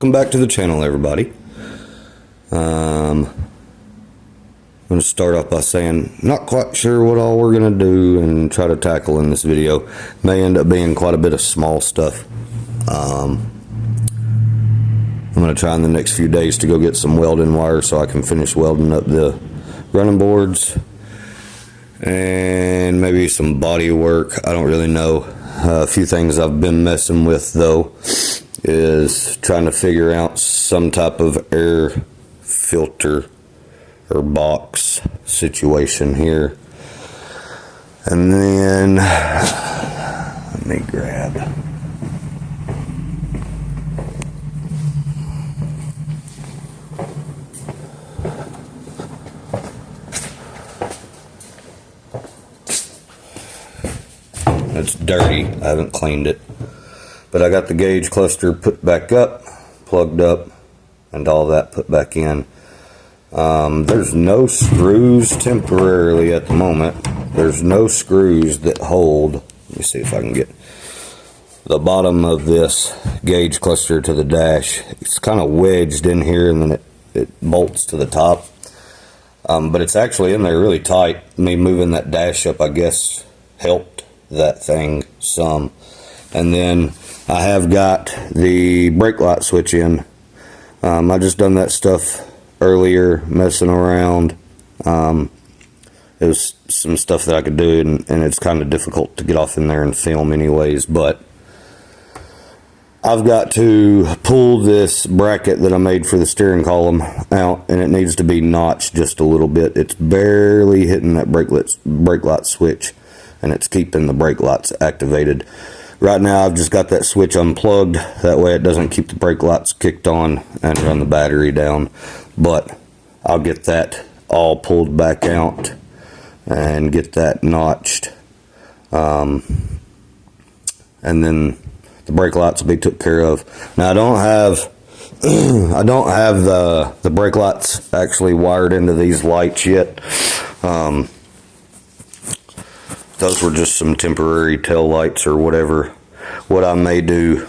Welcome back to the channel, everybody. I'm going to start off by saying not quite sure what all we're going to do and try to tackle in this video. May end up being quite a bit of small stuff. I'm going to try in the next few days to go get some welding wire so I can finish welding up the running boards and maybe some body work. I don't really know. A few things I've been messing with though is trying to figure out some type of air filter or box situation here. And then let me grab it's dirty. I haven't cleaned it. But I got the gauge cluster put back up, plugged up, and all that put back in. There's no screws temporarily at the moment. There's no screws that hold. Let me see if I can get the bottom of this gauge cluster to the dash. It's kind of wedged in here and then it bolts to the top. But it's actually in there really tight. Me moving that dash up, I guess, helped that thing some. And then I have got the brake light switch in. I just done that stuff earlier, messing around. It was some stuff that I could do, and it's kind of difficult to get off in there and film anyways, but I've got to pull this bracket that I made for the steering column out, and it needs to be notched just a little bit. It's barely hitting that brake light switch, and it's keeping the brake lights activated. Right now I've just got that switch unplugged, that way it doesn't keep the brake lights kicked on and run the battery down. But I'll get that all pulled back out and get that notched. And then the brake lights will be took care of. Now I don't have the brake lights actually wired into these lights yet. Those were just some temporary tail lights or whatever. What I may do,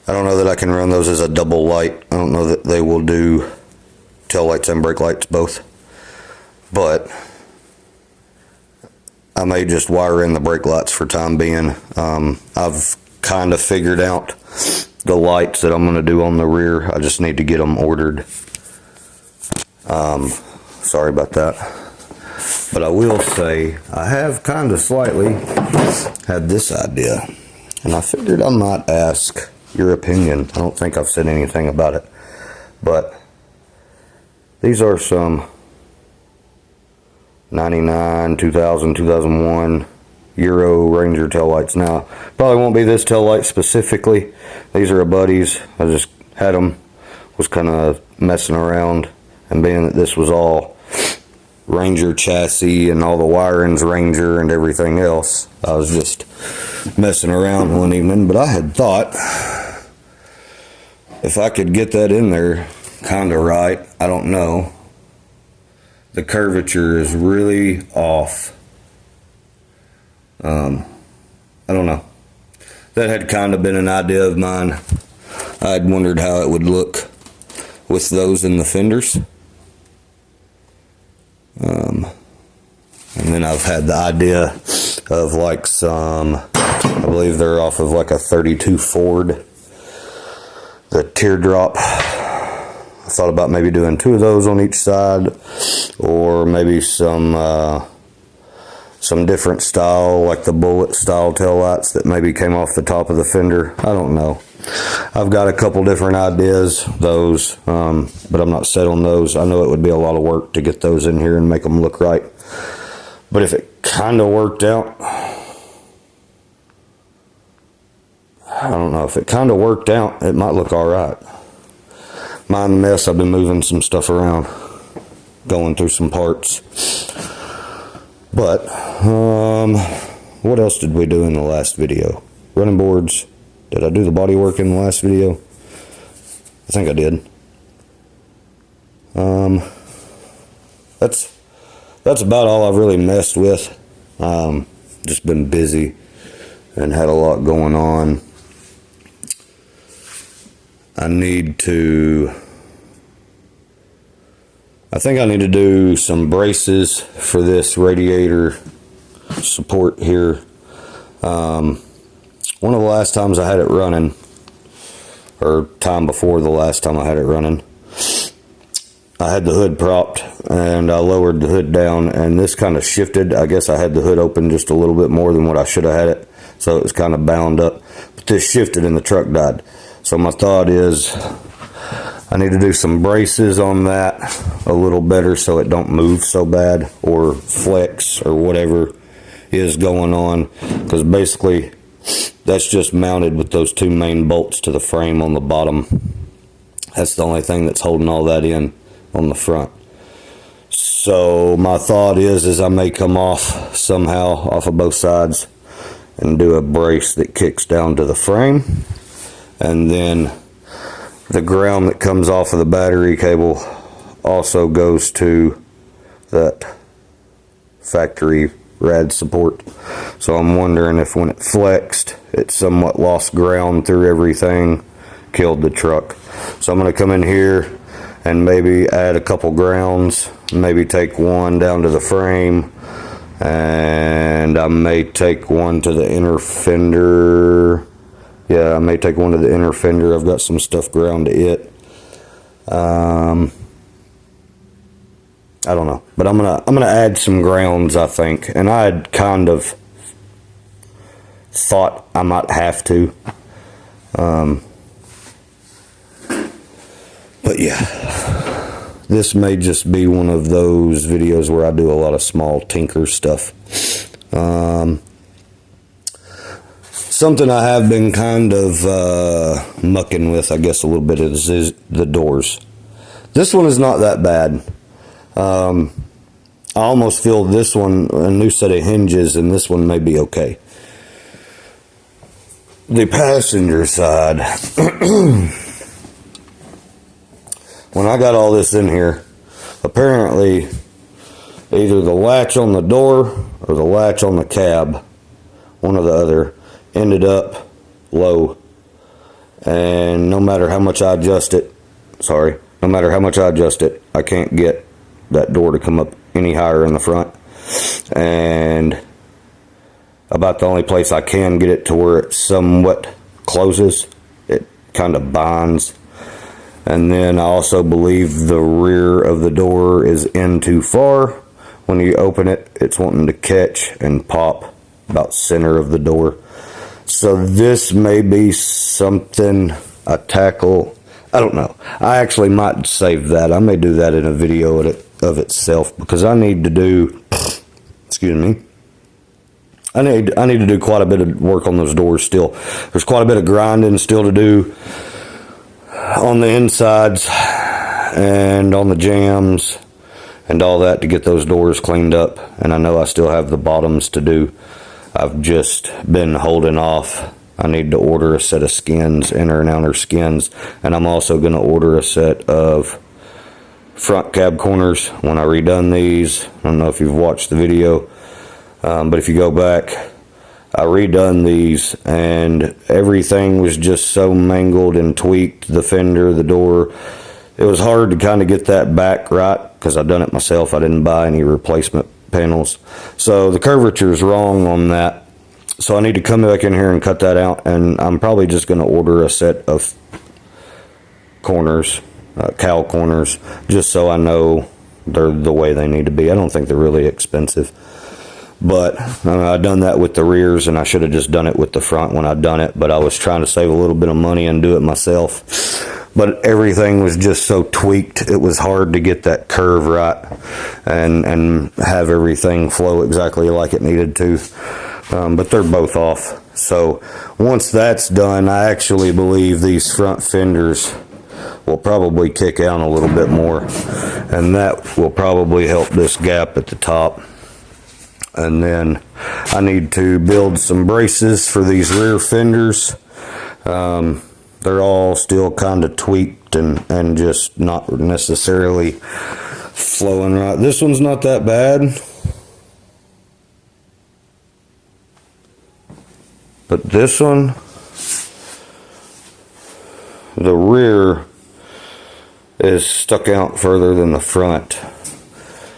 I don't know that I can run those as a double light. I don't know that they will do tail lights and brake lights both. But I may just wire in the brake lights for time being. I've kind of figured out the lights that I'm going to do on the rear. I just need to get them ordered. Sorry about that. But I will say, I have kind of slightly had this idea, and I figured I might ask your opinion. I don't think I've said anything about it, but these are some 99, 2000, 2001 Euro Ranger taillights. Now, probably won't be this taillight specifically. These are a buddy's. I just had them, was kind of messing around, and being that this was all Ranger chassis and all the wiring's Ranger and everything else, I was just messing around one evening. But I had thought if I could get that in there kind of right, I don't know, the curvature is really off. I don't know, that had kind of been an idea of mine. I'd wondered how it would look with those in the fenders. And then I've had the idea of like some, I believe they're off of like a 32 Ford, the teardrop. I thought about maybe doing two of those on each side, or maybe some different style, like the bullet style taillights that maybe came off the top of the fender. I don't know. I've got a couple different ideas, those, but I'm not set on those. I know it would be a lot of work to get those in here and make them look right. But if it kind of worked out, I don't know, if it kind of worked out, it might look all right. Mind the mess, I've been moving some stuff around, going through some parts. But, what else did we do in the last video? Running boards. Did I do the body work in the last video? I think I did. That's about all I've really messed with. Just been busy and had a lot going on. I think I need to do some braces for this radiator support here. One of the last times I had it running, or time before the last time I had it running, I had the hood propped and I lowered the hood down, and this kind of shifted. I guess I had the hood open just a little bit more than what I should have had it, so it was kind of bound up, but this shifted and the truck died. So my thought is I need to do some braces on that a little better so it don't move so bad or flex or whatever is going on, because basically that's just mounted with those two main bolts to the frame on the bottom. That's the only thing that's holding all that in on the front. So my thought is I may come off somehow off of both sides and do a brace that kicks down to the frame, and then the ground that comes off of the battery cable also goes to that factory rad support. So I'm wondering if when it flexed, it somewhat lost ground through everything, killed the truck. So I'm going to come in here and maybe add a couple grounds, maybe take one down to the frame, and I may take one to the inner fender. Yeah, I may take one to the inner fender. I've got some stuff ground to it. I don't know, but I'm gonna add some grounds, I think, and I had kind of thought I might have to, but yeah, this may just be one of those videos where I do a lot of small tinker stuff. Something I have been kind of mucking with, I guess, a little bit is the doors. This one is not that bad. I almost feel this one, a new set of hinges, and this one may be okay. The passenger side, when I got all this in here, apparently either the latch on the door or the latch on the cab, one or the other, ended up low, and no matter how much I adjust it, I can't get that door to come up any higher in the front, and about the only place I can get it to where it somewhat closes, it kind of binds. And then I also believe the rear of the door is in too far. When you open it, it's wanting to catch and pop about center of the door. So this may be something I tackle. I don't know. I actually might save that. I may do that in a video of itself, because I need to do, excuse me, I need to do quite a bit of work on those doors still. There's quite a bit of grinding still to do on the insides and on the jambs and all that to get those doors cleaned up. And I know I still have the bottoms to do. I've just been holding off. I need to order a set of skins, inner and outer skins, and I'm also going to order a set of front cab corners when I redone these. I don't know if you've watched the video, but if you go back, I redone these and everything was just so mangled and tweaked. The fender, the door, it was hard to kind of get that back right, because I done it myself. I didn't buy any replacement panels, so the curvature is wrong on that. So I need to come back in here and cut that out, and I'm probably just going to order a set of corners, cowl corners, just so I know they're the way they need to be. I don't think they're really expensive, but I done that with the rears, and I should have just done it with the front when I done it, but I was trying to save a little bit of money and do it myself. But everything was just so tweaked, it was hard to get that curve right and have everything flow exactly like it needed to. But they're both off. So once that's done, I actually believe these front fenders will probably kick out a little bit more, and that will probably help this gap at the top. And then I need to build some braces for these rear fenders. They're all still kind of tweaked and just not necessarily flowing right. This one's not that bad, but this one the rear is stuck out further than the front.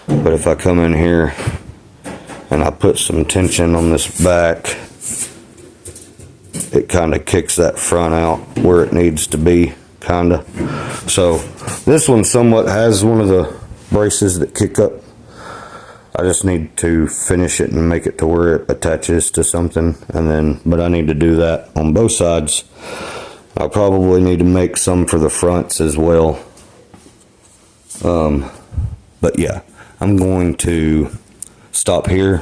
But if I come in here and I put some tension on this back, it kind of kicks that front out where it needs to be, kind of. So this one somewhat has one of the braces that kick up. I just need to finish it and make it to where it attaches to something, and then, but I need to do that on both sides. I'll probably need to make some for the fronts as well. But yeah, I'm going to stop here.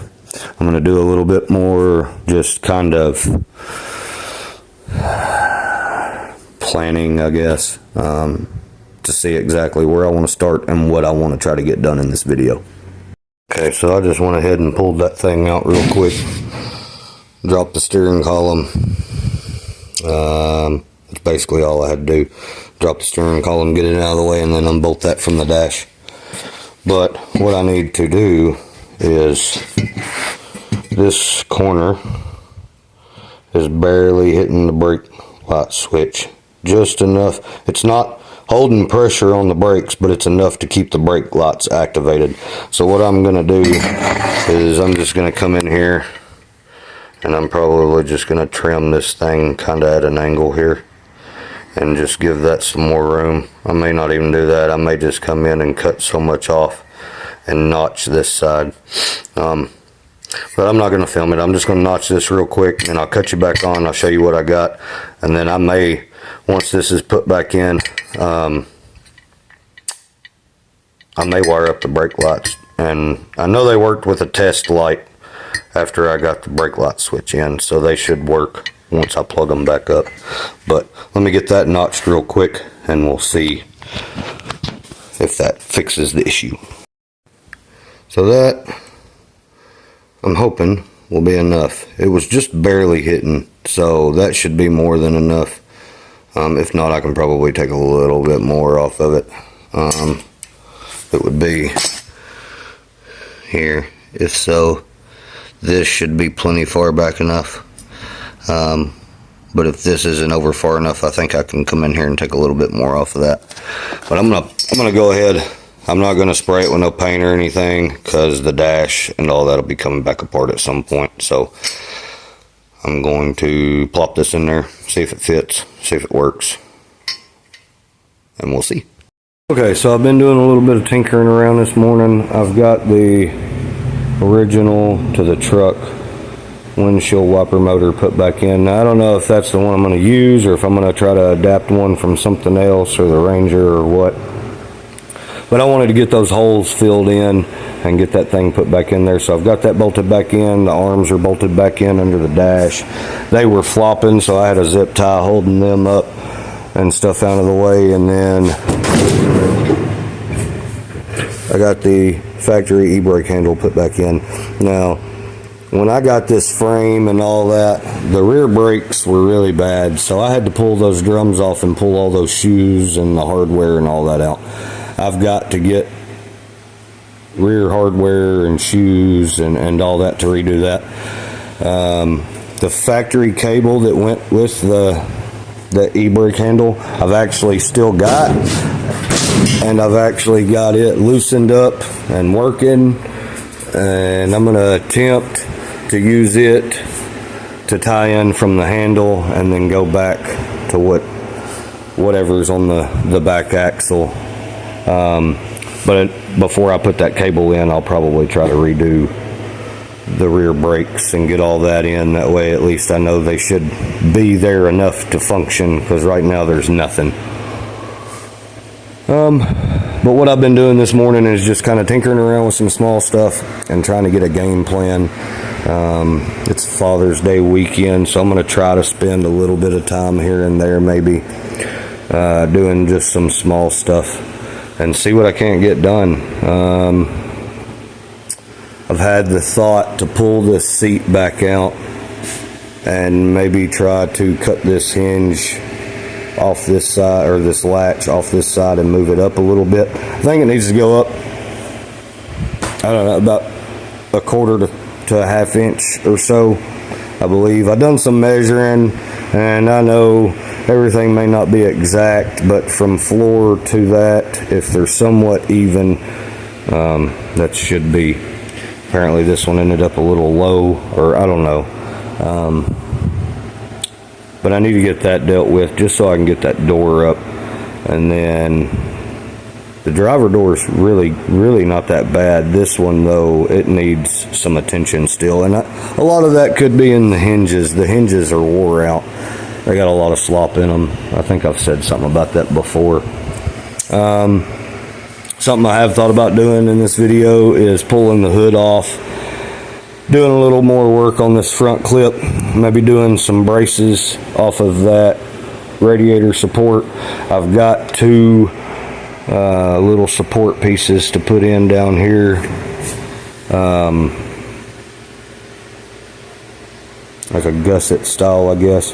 I'm going to do a little bit more just kind of planning, I guess, to see exactly where I want to start and what I want to try to get done in this video. Okay, so I just went ahead and pulled that thing out real quick. Dropped the steering column. That's basically all I had to do. Drop the steering column, get it out of the way, and then unbolt that from the dash. But what I need to do is this corner is barely hitting the brake light switch. Just enough. It's not holding pressure on the brakes, but it's enough to keep the brake lights activated. So what I'm going to do is I'm just going to come in here and I'm probably just going to trim this thing kind of at an angle here and just give that some more room. I may not even do that. I may just come in and cut so much off and notch this side. But I'm not going to film it. I'm just going to notch this real quick and I'll cut you back on. I'll show you what I got, and then I may, once this is put back in, I may wire up the brake lights. And I know they worked with a test light after I got the brake light switch in, so they should work once I plug them back up. But let me get that notched real quick and we'll see if that fixes the issue. So that, I'm hoping, will be enough. It was just barely hitting, so that should be more than enough. If not, I can probably take a little bit more off of it. It would be here. If so, this should be plenty far back enough. But if this isn't over far enough, I think I can come in here and take a little bit more off of that. But I'm gonna go ahead. I'm not gonna spray it with no paint or anything, because the dash and all that'll be coming back apart at some point. So I'm going to plop this in there, see if it fits, see if it works, and we'll see. Okay, so I've been doing a little bit of tinkering around this morning. I've got the original to the truck windshield wiper motor put back in. Now, I don't know if that's the one I'm going to use or if I'm going to try to adapt one from something else or the Ranger or what. But I wanted to get those holes filled in and get that thing put back in there. So I've got that bolted back in. The arms are bolted back in under the dash. They were flopping, so I had a zip tie holding them up and stuff out of the way. And then I got the factory e-brake handle put back in. Now, when I got this frame and all that, the rear brakes were really bad, so I had to pull those drums off and pull all those shoes and the hardware and all that out. I've got to get rear hardware and shoes and all that to redo that. The factory cable that went with the e-brake handle, I've actually still got, and I've actually got it loosened up and working, and I'm going to attempt to use it to tie in from the handle and then go back to whatever's on the back axle. But before I put that cable in, I'll probably try to redo the rear brakes and get all that in. That way at least I know they should be there enough to function, because right now there's nothing. But what I've been doing this morning is just kind of tinkering around with some small stuff and trying to get a game plan. It's Father's Day weekend, so I'm going to try to spend a little bit of time here and there, maybe doing just some small stuff and see what I can't get done. I've had the thought to pull this seat back out and maybe try to cut this hinge off this side, or this latch off this side, and move it up a little bit. I think it needs to go up, I don't know, about a quarter to a half inch or so, I believe. I've done some measuring, and I know everything may not be exact, but from floor to that, if they're somewhat even, that should be. Apparently this one ended up a little low, or I don't know. But I need to get that dealt with just so I can get that door up. And then the driver door is really not that bad. This one though, it needs some attention still, and a lot of that could be in the hinges. The hinges are wore out. They got a lot of slop in them. I think I've said something about that before. Something I have thought about doing in this video is pulling the hood off, doing a little more work on this front clip, maybe doing some braces off of that radiator support. I've got two little support pieces to put in down here, like a gusset style, I guess.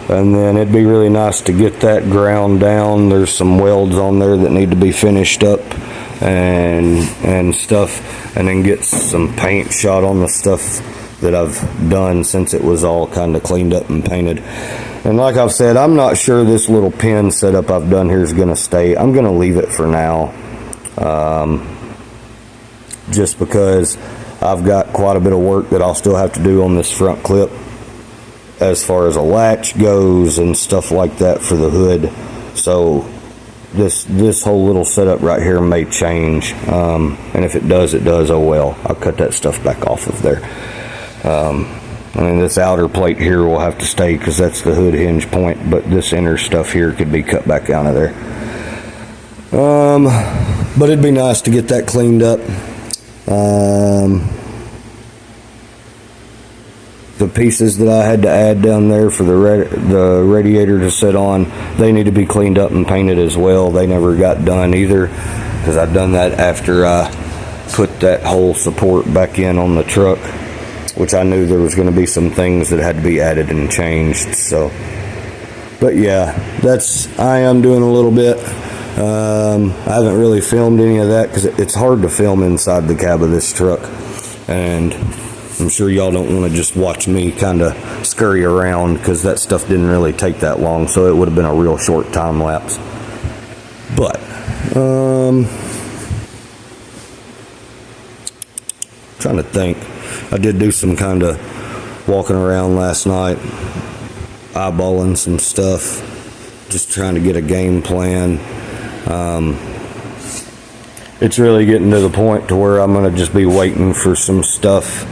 And then it'd be really nice to get that ground down. There's some welds on there that need to be finished up and stuff, and then get some paint shot on the stuff that I've done since it was all kind of cleaned up and painted. And like I've said, I'm not sure this little pin setup I've done here is going to stay. I'm going to leave it for now, just because I've got quite a bit of work that I'll still have to do on this front clip as far as a latch goes and stuff like that for the hood. So this whole little setup right here may change, and if it does, it does. Oh well, I'll cut that stuff back off of there. I mean, this outer plate here will have to stay because that's the hood hinge point, but this inner stuff here could be cut back out of there. But it'd be nice to get that cleaned up. The pieces that I had to add down there for the radiator to sit on, they need to be cleaned up and painted as well. They never got done either, because I've done that after I put that whole support back in on the truck, which I knew there was going to be some things that had to be added and changed. So, but yeah, I am doing a little bit. I haven't really filmed any of that because it's hard to film inside the cab of this truck, and I'm sure y'all don't want to just watch me kind of scurry around, because that stuff didn't really take that long, so it would have been a real short time lapse. But trying to think, I did do some kind of walking around last night, eyeballing some stuff, just trying to get a game plan. It's really getting to the point to where I'm going to just be waiting for some stuff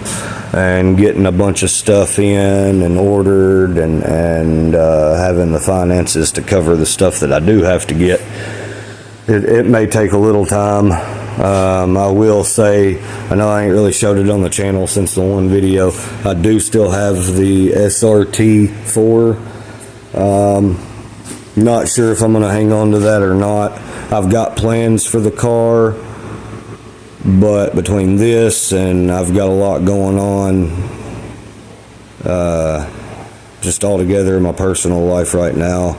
and getting a bunch of stuff in and ordered, and having the finances to cover the stuff that I do have to get. It may take a little time. I will say, I know I ain't really showed it on the channel since the one video. I do still have the SRT4. Not sure if I'm going to hang on to that or not. I've got plans for the car, but between this and I've got a lot going on, just altogether in my personal life right now,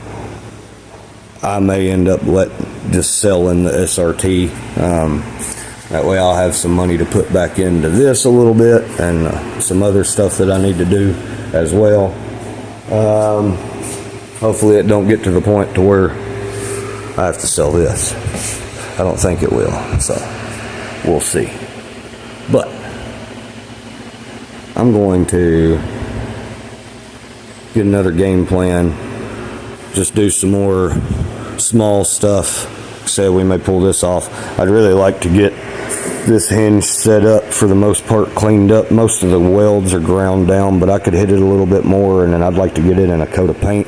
I may end up just selling the SRT. That way I'll have some money to put back into this a little bit, and some other stuff that I need to do as well. Hopefully it don't get to the point to where I have to sell this. I don't think it will, so we'll see. But I'm going to get another game plan, just do some more small stuff. Say we may pull this off. I'd really like to get this hinge set up, for the most part cleaned up. Most of the welds are ground down, but I could hit it a little bit more, and then I'd like to get it in a coat of paint.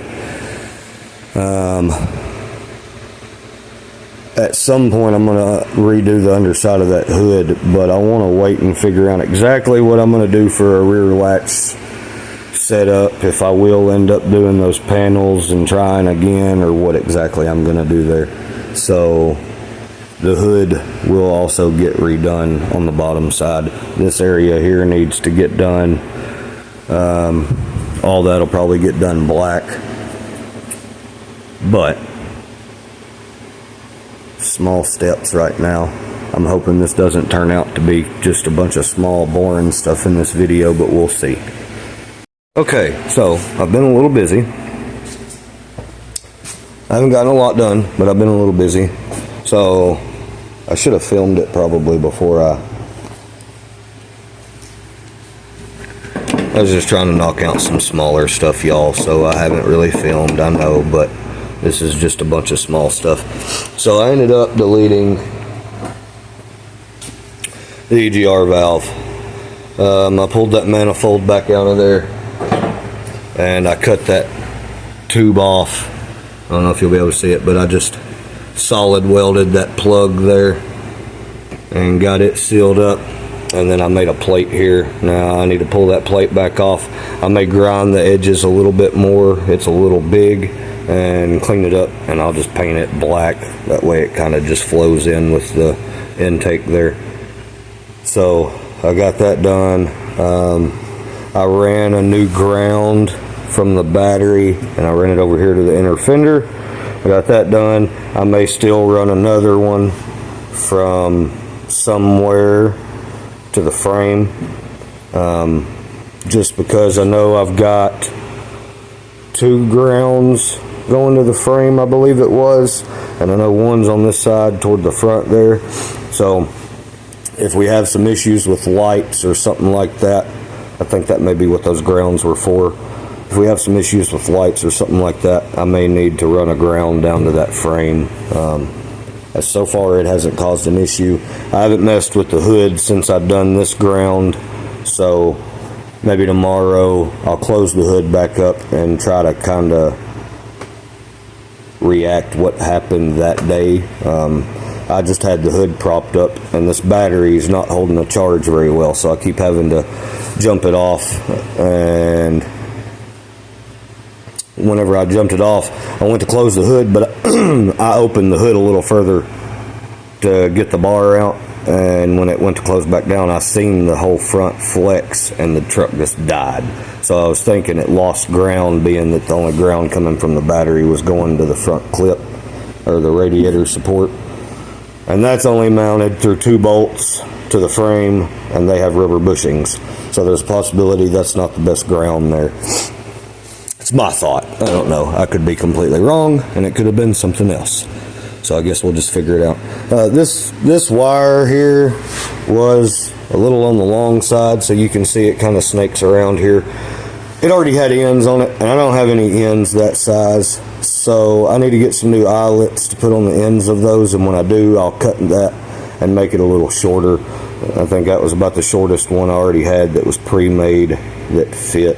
At some point I'm going to redo the underside of that hood, but I want to wait and figure out exactly what I'm going to do for a rear latch setup, if I will end up doing those panels and trying again, or what exactly I'm going to do there. So the hood will also get redone on the bottom side. This area here needs to get done. All that'll probably get done black, but small steps right now. I'm hoping this doesn't turn out to be just a bunch of small boring stuff in this video, but we'll see. Okay, so I've been a little busy. I haven't gotten a lot done, but I've been a little busy. So I should have filmed it probably before I was just trying to knock out some smaller stuff, y'all, so I haven't really filmed, I know, but this is just a bunch of small stuff. So I ended up deleting the EGR valve. I pulled that manifold back out of there, and I cut that tube off. I don't know if you'll be able to see it, but I just solid welded that plug there and got it sealed up. And then I made a plate here. Now I need to pull that plate back off. I may grind the edges a little bit more. It's a little big, and clean it up, and I'll just paint it black. That way it kind of just flows in with the intake there. So I got that done. I ran a new ground from the battery, and I ran it over here to the inner fender. I got that done. I may still run another one from somewhere to the frame, just because I know I've got 2 grounds going to the frame, I believe it was, and I know one's on this side toward the front there. So if we have some issues with lights or something like that, I think that may be what those grounds were for. If we have some issues with lights or something like that, I may need to run a ground down to that frame. As so far it hasn't caused an issue. I haven't messed with the hood since I've done this ground, so maybe tomorrow I'll close the hood back up and try to kind of react what happened that day. I just had the hood propped up, and this battery is not holding the charge very well, so I keep having to jump it off. And whenever I jumped it off, I went to close the hood, but I opened the hood a little further to get the bar out, and when it went to close back down, I seen the whole front flex, and the truck just died. So I was thinking it lost ground, being that the only ground coming from the battery was going to the front clip, or the radiator support. And that's only mounted through 2 bolts to the frame, and they have rubber bushings. So there's a possibility that's not the best ground there. It's my thought. I don't know. I could be completely wrong, and it could have been something else. So I guess we'll just figure it out. This wire here was a little on the long side, so you can see it kind of snakes around here. It already had ends on it, and I don't have any ends that size, so I need to get some new eyelets to put on the ends of those, and when I do, I'll cut that and make it a little shorter. I think that was about the shortest one I already had that was pre-made that fit.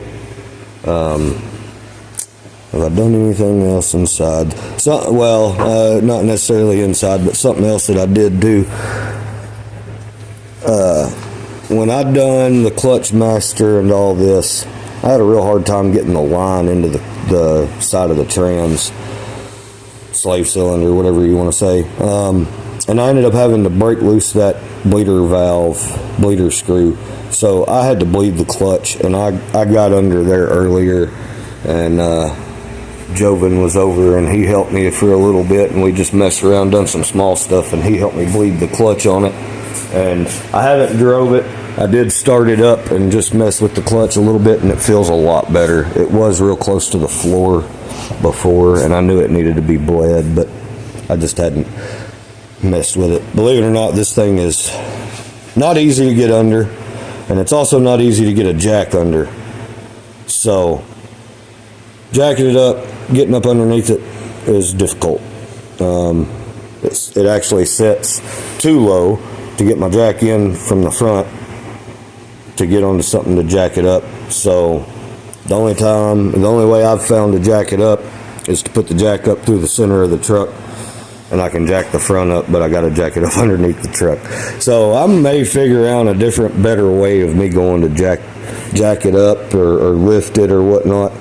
Have I done anything else inside? So, well, not necessarily inside, but something else that I did do. When I done the clutch master and all this, I had a real hard time getting the line into the side of the trans, slave cylinder, whatever you want to say. And I ended up having to break loose that bleeder screw. So I had to bleed the clutch, and I got under there earlier, and Joven was over, and he helped me for a little bit, and we just messed around, done some small stuff, and he helped me bleed the clutch on it. And I haven't drove it. I did start it up and just mess with the clutch a little bit, and it feels a lot better. It was real close to the floor before, and I knew it needed to be bled, but I just hadn't messed with it. Believe it or not, this thing is not easy to get under, and it's also not easy to get a jack under. So jacking it up, getting up underneath it is difficult. It actually sets too low to get my jack in from the front to get onto something to jack it up. So the only way I've found to jack it up is to put the jack up through the center of the truck, and I can jack the front up, but I got to jack it up underneath the truck. So I may figure out a different, better way of me going to jack it up or lift it or whatnot.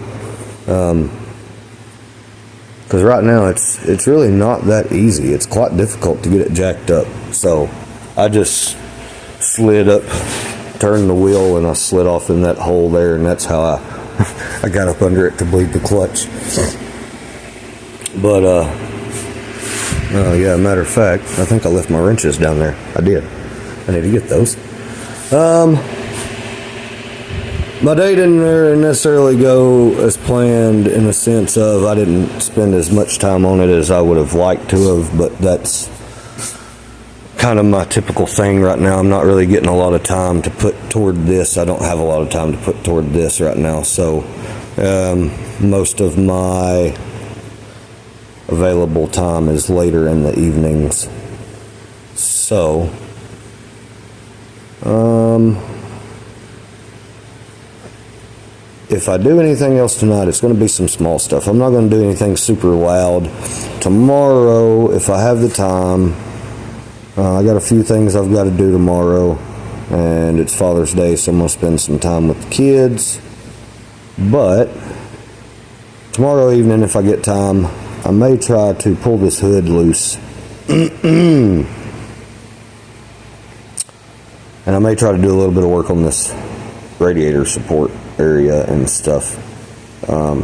Because right now it's really not that easy. It's quite difficult to get it jacked up. So I just slid up, turned the wheel, and I slid off in that hole there, and that's how I got up under it to bleed the clutch. But Oh yeah, matter of fact, I think I left my wrenches down there. I did. I need to get those. My day didn't necessarily go as planned, in the sense of I didn't spend as much time on it as I would have liked to have, but that's kind of my typical thing right now. I'm not really getting a lot of time to put toward this. I don't have a lot of time to put toward this right now, so most of my available time is later in the evenings. So if I do anything else tonight, it's going to be some small stuff. I'm not going to do anything super loud. Tomorrow, if I have the time, I got a few things I've got to do tomorrow, and it's Father's Day, so I'm going to spend some time with the kids. But tomorrow evening, if I get time, I may try to pull this hood loose. And I may try to do a little bit of work on this radiator support area and stuff. I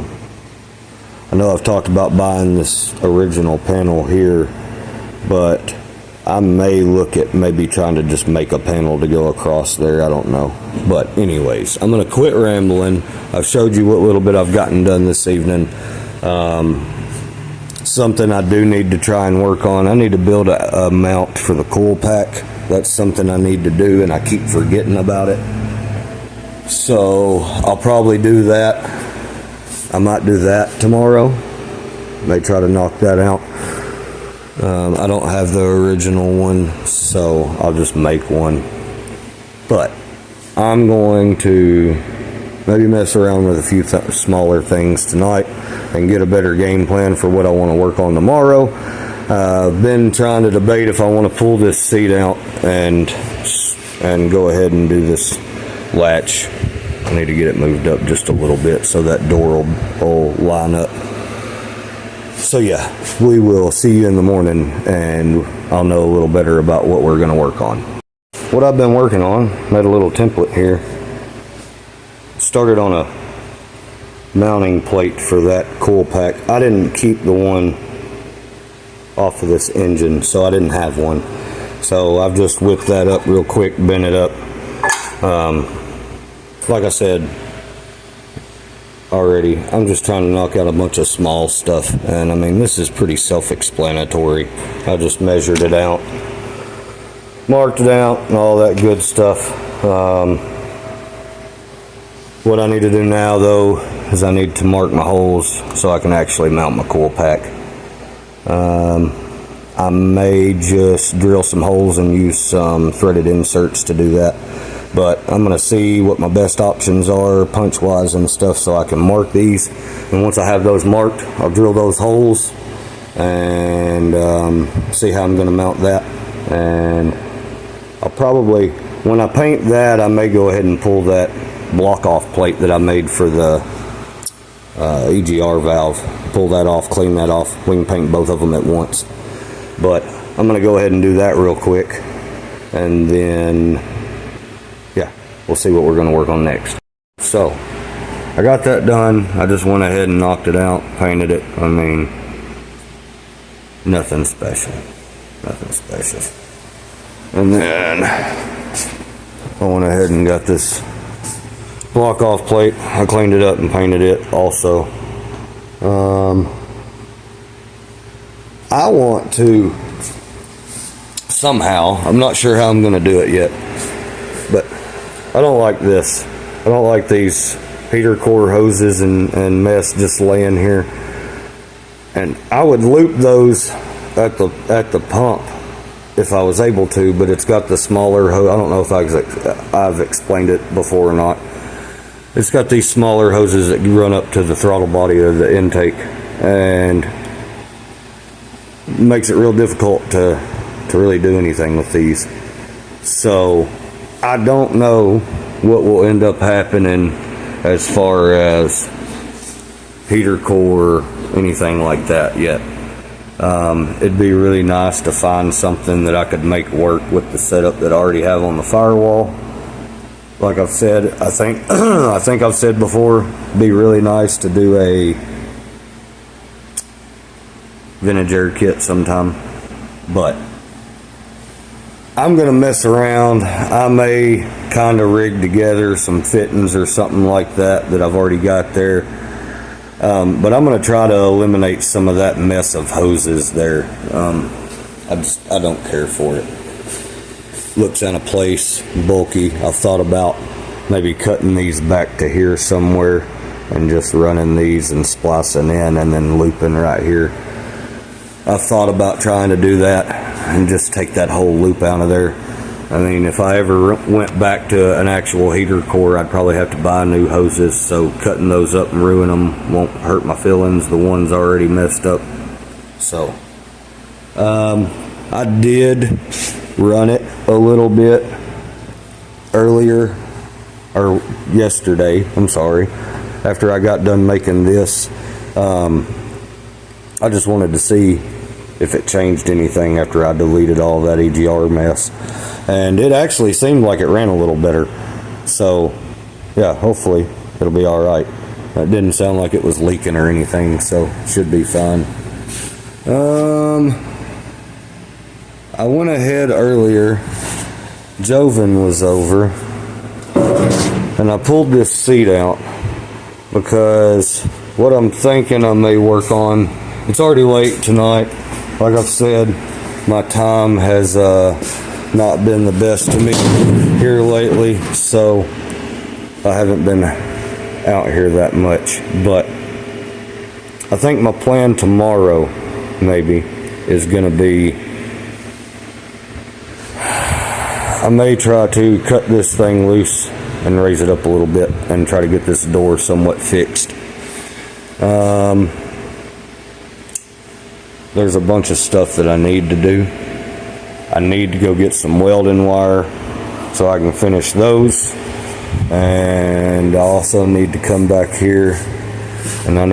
know I've talked about buying this original panel here, but I may look at maybe trying to just make a panel to go across there. I don't know. But anyways, I'm going to quit rambling. I've showed you what little bit I've gotten done this evening. Something I do need to try and work on. I need to build a mount for the coil pack. That's something I need to do, and I keep forgetting about it. So I'll probably do that. I might do that tomorrow. May try to knock that out. I don't have the original one, so I'll just make one. But I'm going to maybe mess around with a few smaller things tonight and get a better game plan for what I want to work on tomorrow. I've been trying to debate if I want to pull this seat out and go ahead and do this latch. I need to get it moved up just a little bit so that door will line up. So yeah, we will see you in the morning, and I'll know a little better about what we're going to work on. What I've been working on, made a little template here. Started on a mounting plate for that coil pack. I didn't keep the one off of this engine, so I didn't have one. So I've just whipped that up real quick, bent it up. Like I said already, I'm just trying to knock out a bunch of small stuff, and I mean, this is pretty self-explanatory. I just measured it out, marked it out, and all that good stuff. What I need to do now, though, is I need to mark my holes so I can actually mount my coil pack. I may just drill some holes and use some threaded inserts to do that. But I'm going to see what my best options are punch-wise and stuff so I can mark these. And once I have those marked, I'll drill those holes and see how I'm going to mount that. And I'll probably, when I paint that, I may go ahead and pull that block-off plate that I made for the EGR valve. Pull that off, clean that off. We can paint both of them at once. But I'm going to go ahead and do that real quick. And then we'll see what we're going to work on next. So I got that done. I just went ahead and knocked it out, painted it. I mean, nothing special. And then I went ahead and got this block off plate. I cleaned it up and painted it also. I want to somehow, I'm not sure how I'm going to do it yet, but I don't like this. I don't like these heater core hoses and mess just laying here. And I would loop those at the pump if I was able to, but it's got the smaller hose. I don't know if I've explained it before or not. It's got these smaller hoses that run up to the throttle body of the intake, and makes it real difficult to really do anything with these. So I don't know what will end up happening as far as heater core or anything like that yet. It'd be really nice to find something that I could make work with the setup that I already have on the firewall. Like I've said, I think I've said before, it'd be really nice to do a vintage air kit sometime. But I'm gonna mess around. I may kind of rig together some fittings or something like that I've already got there. But I'm gonna try to eliminate some of that mess of hoses there. I don't care for it. Looks out of place, bulky. I've thought about maybe cutting these back to here somewhere and just running these and splicing in and then looping right here. I've thought about trying to do that and just take that whole loop out of there. I mean, if I ever went back to an actual heater core, I'd probably have to buy new hoses, so cutting those up and ruin them won't hurt my feelings. The one's already messed up. So I did run it a little bit earlier, or yesterday, I'm sorry, after I got done making this. I just wanted to see if it changed anything after I deleted all that EGR mess, and it actually seemed like it ran a little better. So yeah, hopefully it'll be all right. It didn't sound like it was leaking or anything, so should be fine. I went ahead earlier, Joven was over, and I pulled this seat out because what I'm thinking I may work on, it's already late tonight. Like I've said, my time has not been the best to me here lately, so I haven't been out here that much. But I think my plan tomorrow maybe is going to be, I may try to cut this thing loose and raise it up a little bit and try to get this door somewhat fixed. There's a bunch of stuff that I need to do. I need to go get some welding wire so I can finish those, and I also need to come back here and I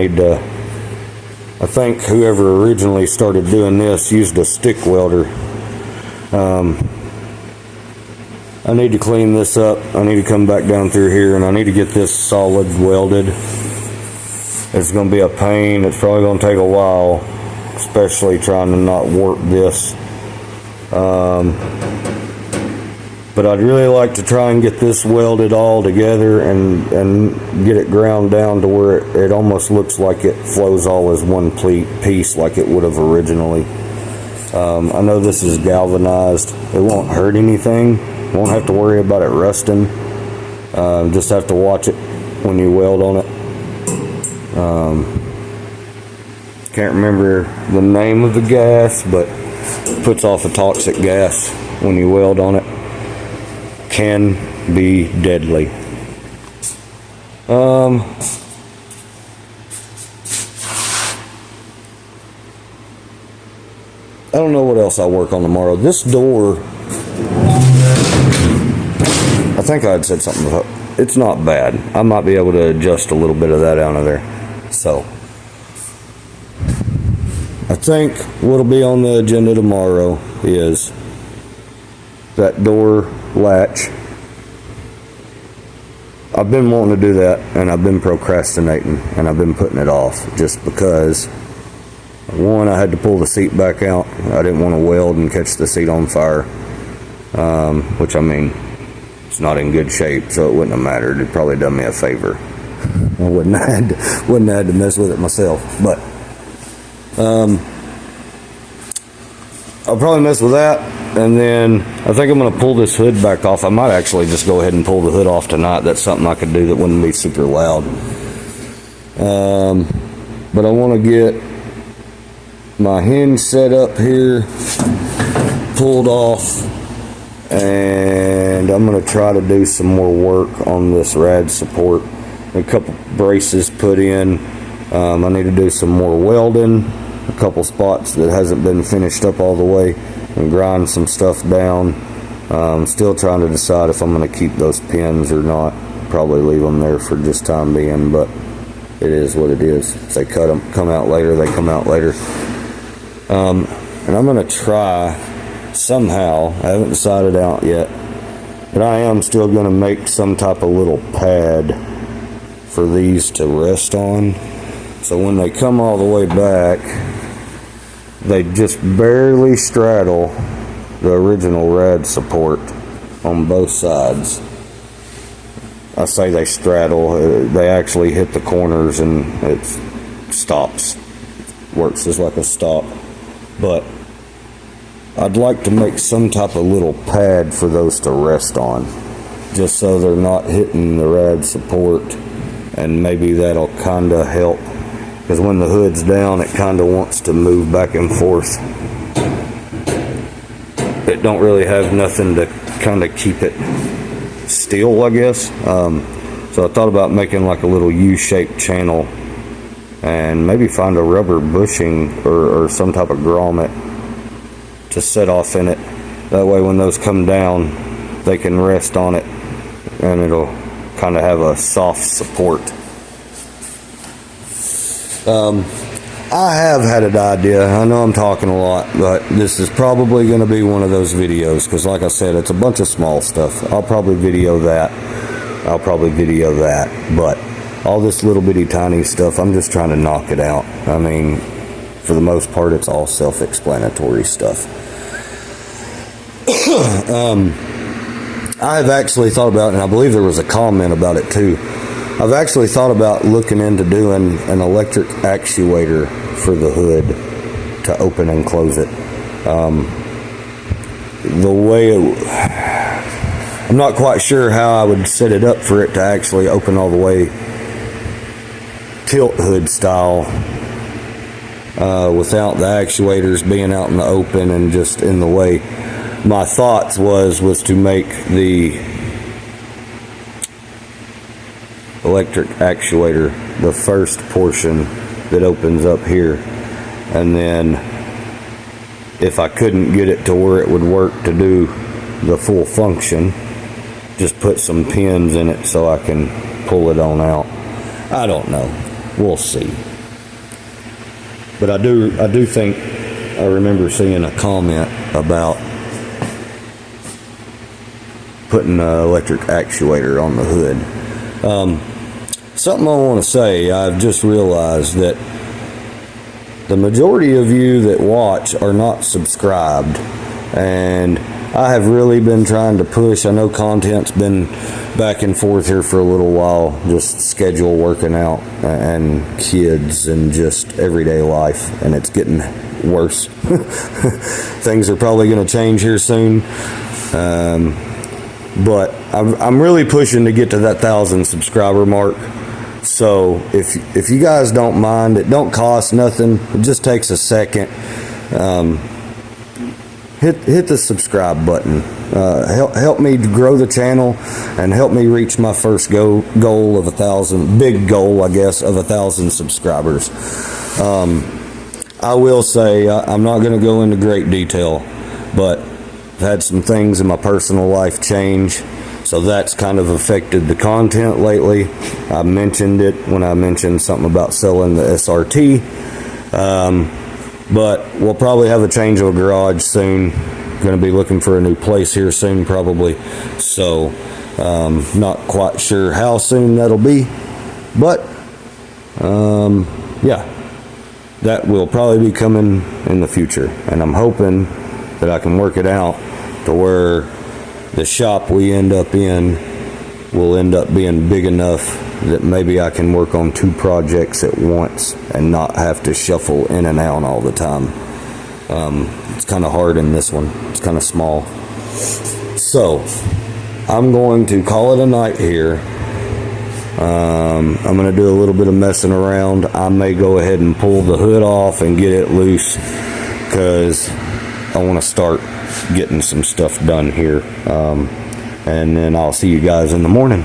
think whoever originally started doing this used a stick welder. I need to clean this up. I need to come back down through here and I need to get this solid welded. It's going to be a pain. It's probably going to take a while, especially trying to not warp this. But I'd really like to try and get this welded all together and get it ground down to where it almost looks like it flows all as one piece like it would have originally. I know this is galvanized. It won't hurt anything. Won't have to worry about it rusting. Just have to watch it when you weld on it. Can't remember the name of the gas, but it puts off a toxic gas when you weld on it. Can be deadly. I don't know what else I'll work on tomorrow. This door, I think I had said something about, it's not bad. I might be able to adjust a little bit of that out of there. So I think what'll be on the agenda tomorrow is that door latch. I've been wanting to do that, and I've been procrastinating, and I've been putting it off just because, one, I had to pull the seat back out. I didn't want to weld and catch the seat on fire, which, I mean, it's not in good shape, so it wouldn't have mattered. It'd probably done me a favor. I wouldn't have had to mess with it myself. But I'll probably mess with that, and then I think I'm going to pull this hood back off. I might actually just go ahead and pull the hood off tonight. That's something I could do that wouldn't be super loud. But I want to get my hinge set up here, pulled off, and I'm going to try to do some more work on this rad support. A couple braces put in. I need to do some more welding, a couple spots that hasn't been finished up all the way, and grind some stuff down. Still trying to decide if I'm going to keep those pins or not. Probably leave them there for just time being, but it is what it is. If they come out later, they come out later. And I'm going to try somehow, I haven't decided out yet, but I am still going to make some type of little pad for these to rest on. So when they come all the way back, they just barely straddle the original rad support on both sides. I say they straddle, they actually hit the corners and it stops. Works as like a stop. But I'd like to make some type of little pad for those to rest on, just so they're not hitting the rad support, and maybe that'll kind of help, because when the hood's down it kind of wants to move back and forth. It don't really have nothing to kind of keep it still, I guess. So I thought about making like a little U-shaped channel and maybe find a rubber bushing or some type of grommet to set off in it. That way when those come down they can rest on it and it'll kind of have a soft support. I have had an idea. I know I'm talking a lot, but this is probably going to be one of those videos, because like I said, it's a bunch of small stuff. I'll probably video that, but all this little bitty tiny stuff, I'm just trying to knock it out. I mean, for the most part, it's all self-explanatory stuff. I've actually thought about, and I believe there was a comment about it too, I've actually thought about looking into doing an electric actuator for the hood to open and close it. The way I'm not quite sure how I would set it up for it to actually open all the way tilt hood style, without the actuators being out in the open and just in the way. My thoughts was to make the electric actuator the first portion that opens up here, and then if I couldn't get it to where it would work to do the full function, just put some pins in it so I can pull it on out. I don't know, we'll see. But I do think I remember seeing a comment about putting an electric actuator on the hood. Something I want to say, I've just realized that the majority of you that watch are not subscribed, and I have really been trying to push. I know content's been back and forth here for a little while, just schedule, working out, and kids, and just everyday life, and it's getting worse. Things are probably going to change here soon. But I'm really pushing to get to that 1,000 subscriber mark. So if you guys don't mind, it don't cost nothing. It just takes a second. Hit the subscribe button. Help me grow the channel and help me reach my first goal of 1,000. Big goal, I guess, of 1,000 subscribers. I will say I'm not going to go into great detail, but I've had some things in my personal life change, so that's kind of affected the content lately. I mentioned it when I mentioned something about selling the SRT, but we'll probably have a change of a garage soon. Going to be looking for a new place here soon, probably, so not quite sure how soon that'll be, but yeah, that will probably be coming in the future, and I'm hoping that I can work it out to where the shop we end up in will end up being big enough that maybe I can work on 2 projects at once and not have to shuffle in and out all the time. It's kind of hard in this one. It's kind of small. So I'm going to call it a night here. I'm going to do a little bit of messing around. I may go ahead and pull the hood off and get it loose, because I want to start getting some stuff done here. And then I'll see you guys in the morning.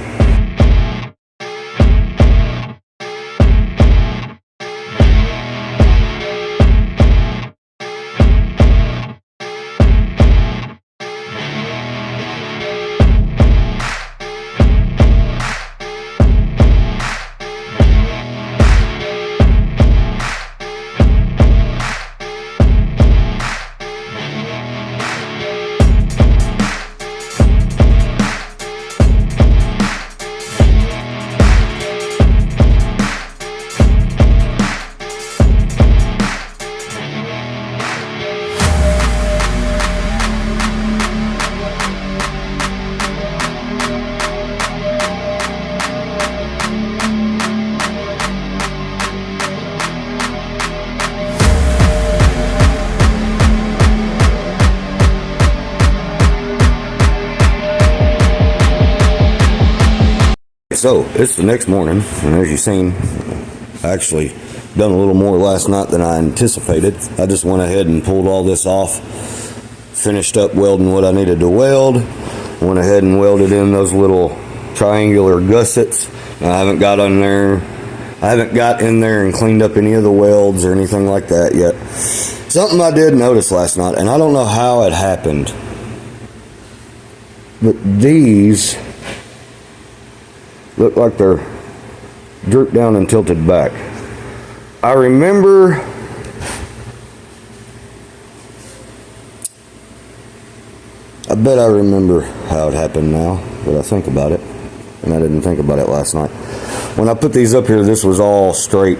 So it's the next morning, and as you've seen, I actually done a little more last night than I anticipated. I just went ahead and pulled all this off, finished up welding what I needed to weld, went ahead and welded in those little triangular gussets. I haven't got in there and cleaned up any of the welds or anything like that yet. Something I did notice last night, and I don't know how it happened, but these look like they're drooped down and tilted back. I remember I bet I remember how it happened now that I think about it, and I didn't think about it last night. When I put these up here, this was all straight,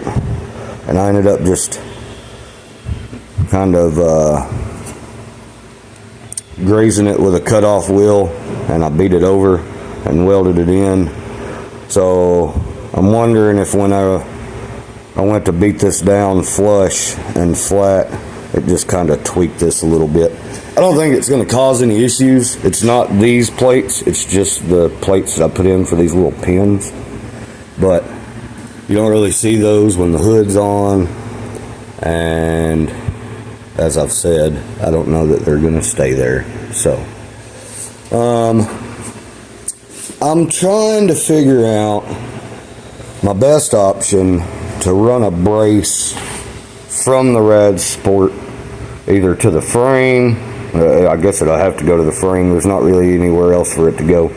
and I ended up just kind of grazing it with a cut-off wheel, and I beat it over and welded it in. So I'm wondering if when I went to beat this down flush and flat, it just kind of tweaked this a little bit. I don't think it's going to cause any issues. It's not these plates, it's just the plates that I put in for these little pins. But you don't really see those when the hood's on, and as I've said, I don't know that they're going to stay there. So I'm trying to figure out my best option to run a brace from the rad sport either to the frame. I guess it'll have to go to the frame. There's not really anywhere else for it to go.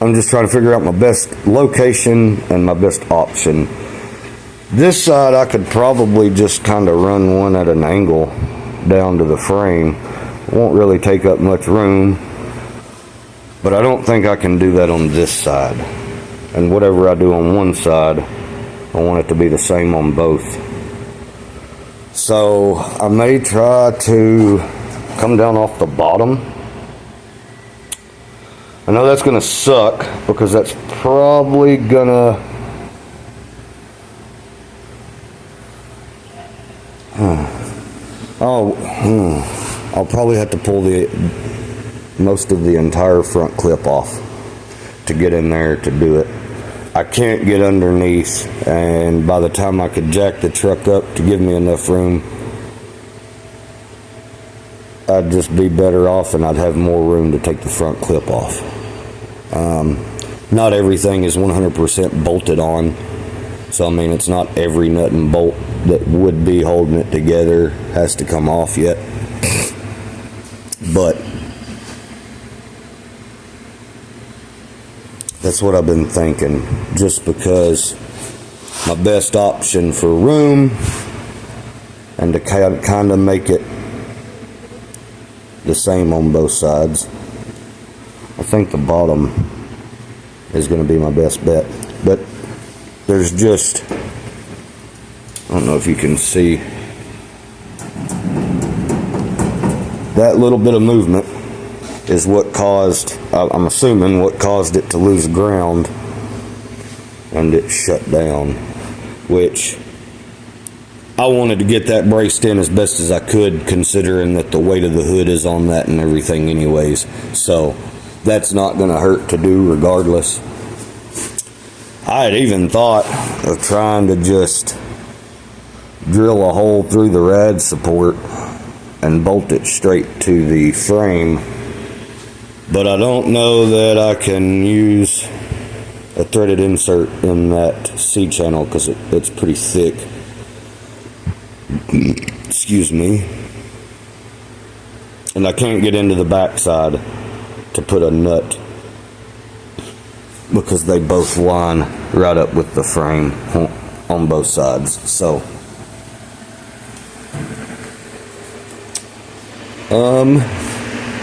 I'm just trying to figure out my best location and my best option. This side I could probably just kind of run one at an angle down to the frame. It won't really take up much room, but I don't think I can do that on this side. And whatever I do on one side, I want it to be the same on both. So I may try to come down off the bottom. I know that's going to suck because that's probably gonna I'll probably have to pull most of the entire front clip off to get in there to do it. I can't get underneath, and by the time I could jack the truck up to give me enough room, I'd just be better off and I'd have more room to take the front clip off. Not everything is 100% bolted on, so I mean it's not every nut and bolt that would be holding it together has to come off yet, but that's what I've been thinking, just because my best option for room and to kind of make it the same on both sides. I think the bottom is going to be my best bet, but there's just, I don't know if you can see that little bit of movement is what caused, I'm assuming what caused it to lose ground and it shut down, which I wanted to get that braced in as best as I could, considering that the weight of the hood is on that and everything anyways, so that's not going to hurt to do regardless. I had even thought of trying to just drill a hole through the rad support and bolt it straight to the frame, but I don't know that I can use a threaded insert in that C-channel because it's pretty thick. Excuse me. And I can't get into the backside to put a nut because they both line right up with the frame on both sides. So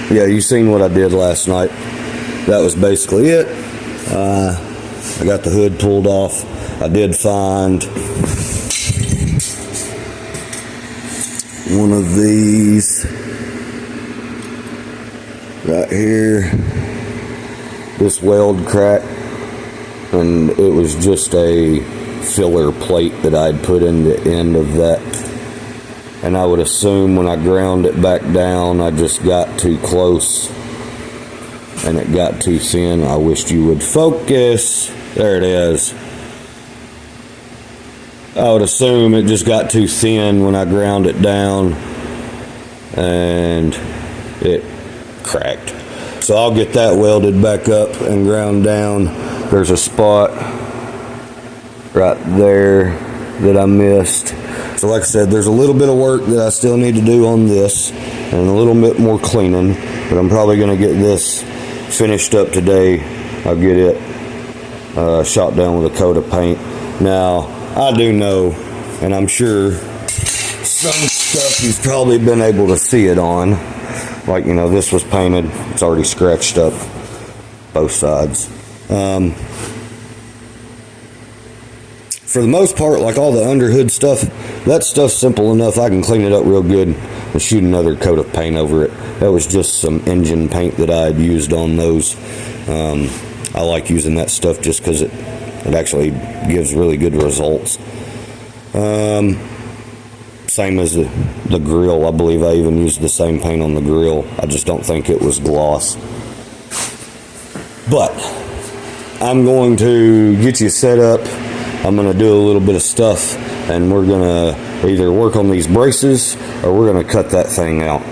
yeah, you seen what I did last night. That was basically it. I got the hood pulled off. I did find one of these right here, this weld crack, and it was just a filler plate that I'd put in the end of that, and I would assume when I ground it back down I just got too close and it got too thin. I wished you would focus. There it is. I would assume it just got too thin when I ground it down and it cracked. So I'll get that welded back up and ground down. There's a spot right there that I missed. So like I said, there's a little bit of work that I still need to do on this and a little bit more cleaning, but I'm probably going to get this finished up today. I'll get it shot down with a coat of paint. Now, I do know, and I'm sure some stuff you've probably been able to see it on. Like, you know, this was painted. It's already scratched up both sides. For the most part, like all the underhood stuff, that stuff's simple enough. I can clean it up real good and shoot another coat of paint over it. That was just some engine paint that I had used on those. I like using that stuff just because it actually gives really good results. Same as the grill. I believe I even used the same paint on the grill. I just don't think it was gloss. But I'm going to get you set up. I'm going to do a little bit of stuff, and we're going to either work on these braces or we're going to cut that thing out.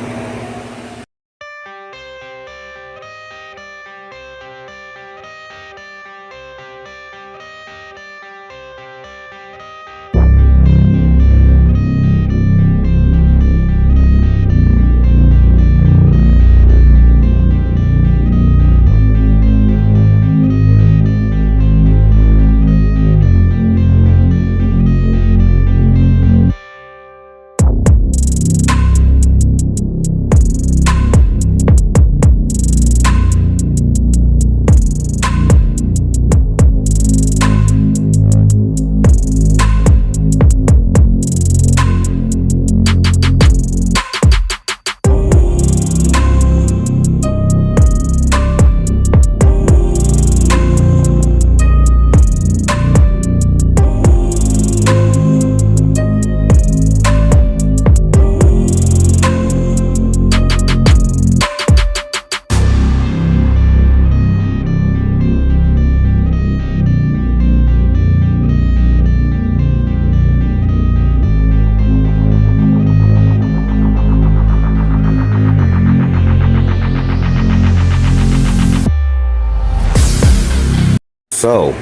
So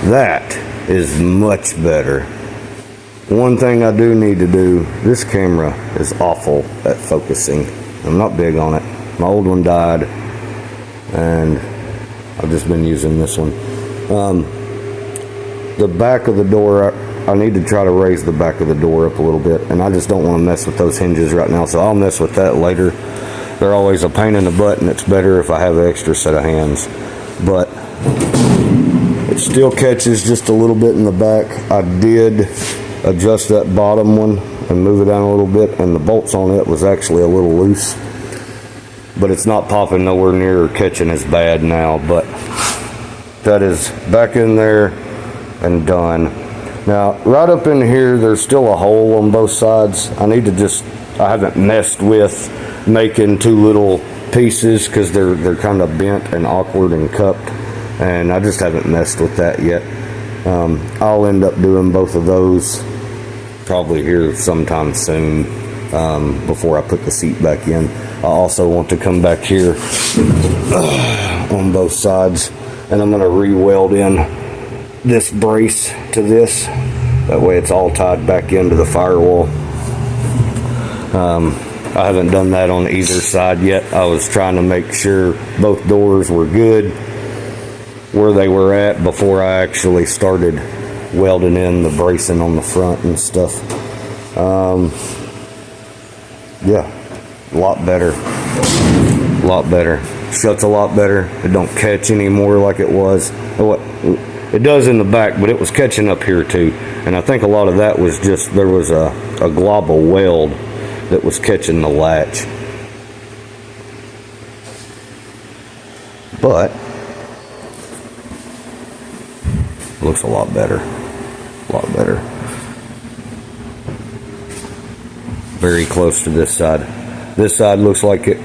that is much better. One thing I do need to do, this camera is awful at focusing. I'm not big on it. My old one died and I've just been using this one. The back of the door, I need to try to raise the back of the door up a little bit, and I just don't want to mess with those hinges right now, so I'll mess with that later. They're always a pain in the butt, and it's better if I have an extra set of hands. But it still catches just a little bit in the back. I did adjust that bottom one and move it down a little bit, and the bolts on it was actually a little loose, but it's not popping nowhere near or catching as bad now. But that is back in there and done. Now right up in here there's still a hole on both sides. I haven't messed with making two little pieces because they're kind of bent and awkward and cupped, and I just haven't messed with that yet. I'll end up doing both of those probably here sometime soon, before I put the seat back in. I also want to come back here on both sides, and I'm going to re-weld in this brace to this. That way it's all tied back into the firewall. I haven't done that on either side yet. I was trying to make sure both doors were good where they were at before I actually started welding in the bracing on the front and stuff. Yeah, a lot better. A lot better. Shuts a lot better. It don't catch anymore like it was. It does in the back, but it was catching up here too. And I think a lot of that was just, there was a glob of weld that was catching the latch. But looks a lot better. A lot better. Very close to this side. This side looks like it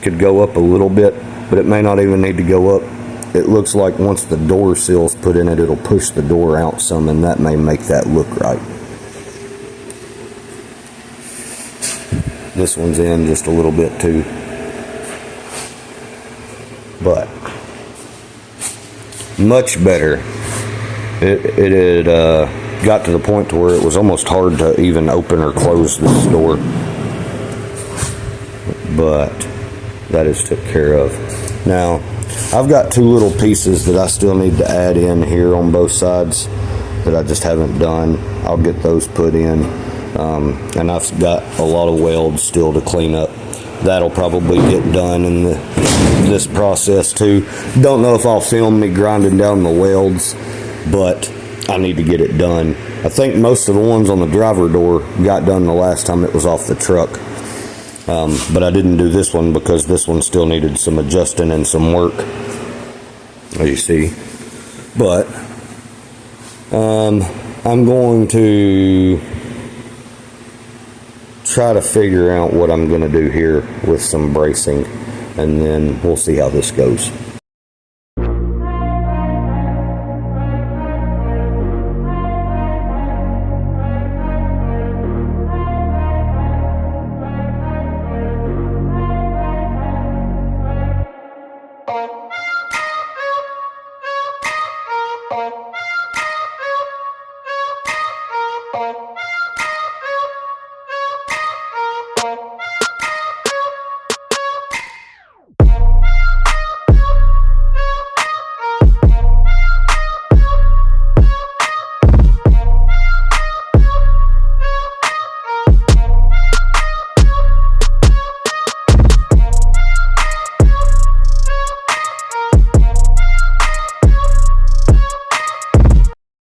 could go up a little bit, but it may not even need to go up. It looks like once the door seal's put in it, it'll push the door out some, and that may make that look right. This one's in just a little bit too, but much better. It had got to the point to where it was almost hard to even open or close this door, but that is took care of. Now I've got two little pieces that I still need to add in here on both sides that I just haven't done. I'll get those put in, and I've got a lot of welds still to clean up. That'll probably get done in this process too. Don't know if I'll film me grinding down the welds, but I need to get it done. I think most of the ones on the driver door got done the last time it was off the truck. But I didn't do this one because this one still needed some adjusting and some work, as you see. But I'm going to try to figure out what I'm going to do here with some bracing, and then we'll see how this goes.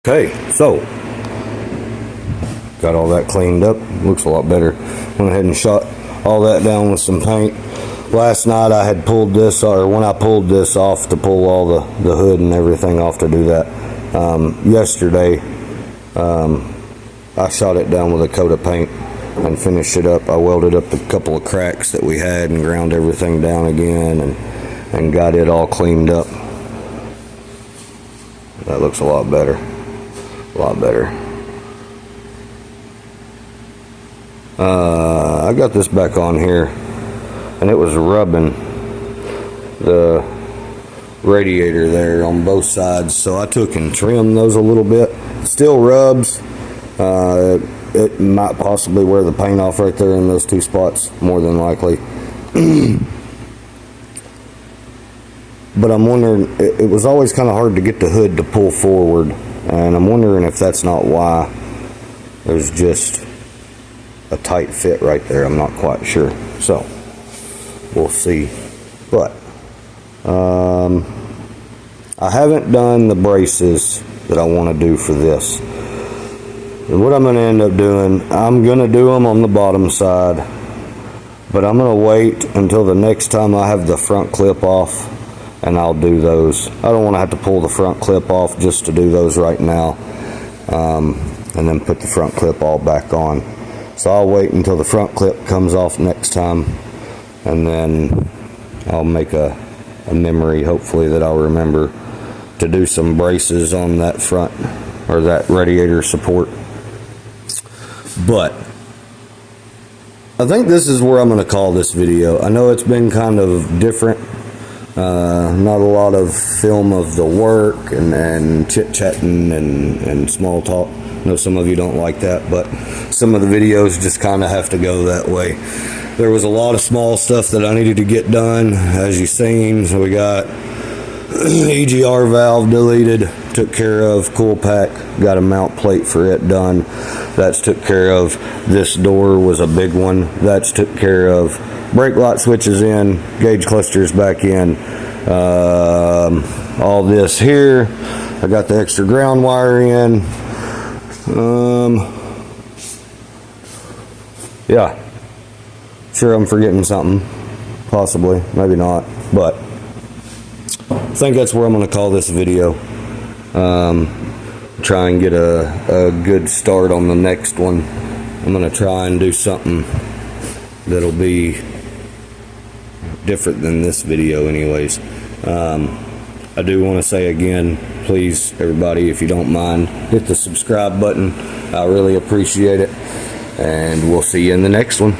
Okay, so got all that cleaned up. Looks a lot better. Went ahead and shot all that down with some paint. Last night I had pulled this, or when I pulled this off to pull all the hood and everything off to do that. Yesterday I shot it down with a coat of paint and finished it up. I welded up the couple of cracks that we had and ground everything down again and got it all cleaned up. That looks a lot better. A lot better. I got this back on here, and it was rubbing the radiator there on both sides, so I took and trimmed those a little bit. Still rubs. It might possibly wear the paint off right there in those two spots, more than likely. But I'm wondering, it was always kind of hard to get the hood to pull forward, and I'm wondering if that's not why. There's just a tight fit right there. I'm not quite sure, so we'll see. But I haven't done the braces that I want to do for this. And what I'm going to end up doing, I'm going to do them on the bottom side, but I'm going to wait until the next time I have the front clip off, and I'll do those. I don't want to have to pull the front clip off just to do those right now, and then put the front clip all back on. So I'll wait until the front clip comes off next time, and then I'll make a memory, hopefully, that I'll remember to do some braces on that front, or that radiator support. But I think this is where I'm going to call this video. I know it's been kind of different. Not a lot of film of the work and chit-chatting and small talk. I know some of you don't like that, but some of the videos just kind of have to go that way. There was a lot of small stuff that I needed to get done, as you've seen. So we got EGR valve deleted, took care of. Cool pack, got a mount plate for it done. That's took care of. This door was a big one. That's took care of. Brake light switches in, gauge clusters back in. All this here, I got the extra ground wire in. Yeah, sure I'm forgetting something, possibly, maybe not, but I think that's where I'm going to call this video. Try and get a good start on the next one. I'm going to try and do something that'll be different than this video anyways. I do want to say again, please everybody, if you don't mind, hit the subscribe button. I really appreciate it, and we'll see you in the next one.